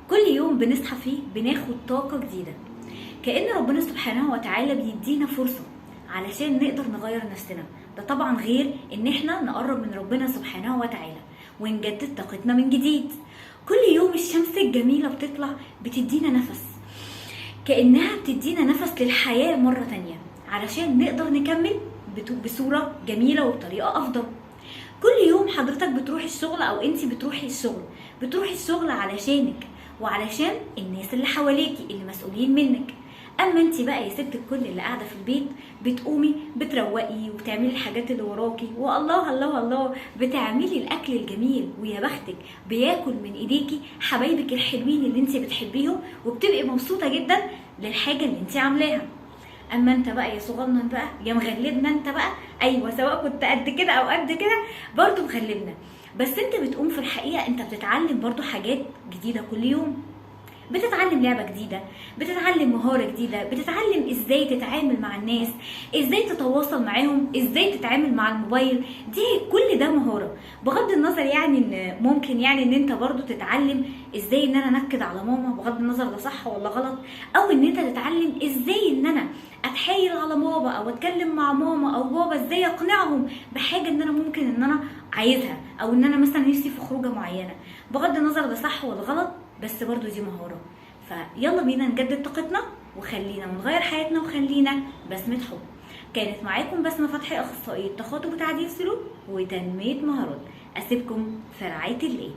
كل يوم بنصحى فيه بناخد طاقة جديدة، كأن ربنا سبحانه وتعالى بيدينا فرصة علشان نقدر نغير نفسنا. ده طبعا غير ان احنا نقرب من ربنا سبحانه وتعالى ونجدد طاقتنا من جديد. كل يوم الشمس الجميلة بتطلع بتدينا نفس، كأنها بتدينا نفس للحياة مرة تانية علشان نقدر نكمل بصورة جميلة وبطريقة أفضل. كل يوم حضرتك بتروحي الشغل أو انتي بتروحي الشغل علشانك وعلشان الناس اللي حواليكي اللي مسؤولين منك. اما انتي بقى يا ست الكل اللي قاعده في البيت، بتقومي بتروقي وبتعملي الحاجات اللي وراكي، والله الله الله بتعملي الاكل الجميل، ويا بختك بياكل من ايديكي حبايبك الحلوين اللي انتي بتحبيهم، وبتبقي مبسوطه جدا للحاجه اللي انتي عاملاها. اما انت بقى يا صغنن بقى يا مغلبنا انت بقى، ايوه سواء كنت قد كده او قد كده برضو مغلبنا، بس انت بتقوم في الحقيقه انت بتتعلم برضو حاجات جديده كل يوم. بتتعلم لعبة جديدة، بتتعلم مهارة جديدة، بتتعلم ازاي تتعامل مع الناس، ازاي تتواصل معاهم، ازاي تتعامل مع الموبايل. دي كل ده مهارة، بغض النظر يعني ان ممكن يعني ان انت برضو تتعلم ازاي ان انا انكد على ماما، بغض النظر ده صح ولا غلط، او ان انت تتعلم ازاي ان انا اتحايل على بابا او اتكلم مع ماما او بابا، ازاي اقنعهم بحاجة ان انا ممكن ان انا عايزها، او ان انا مثلا نفسي في خروجة معينة. بغض النظر ده صح ولا غلط، بس برضو دي مهارة. فيلا بينا نجدد طاقتنا وخلينا ونغير حياتنا وخلينا بسمة حب. كانت معاكم بسمة فتحي، أخصائية تخاطب وتعديل سلوك وتنمية مهارات. أسيبكم في رعاية الله.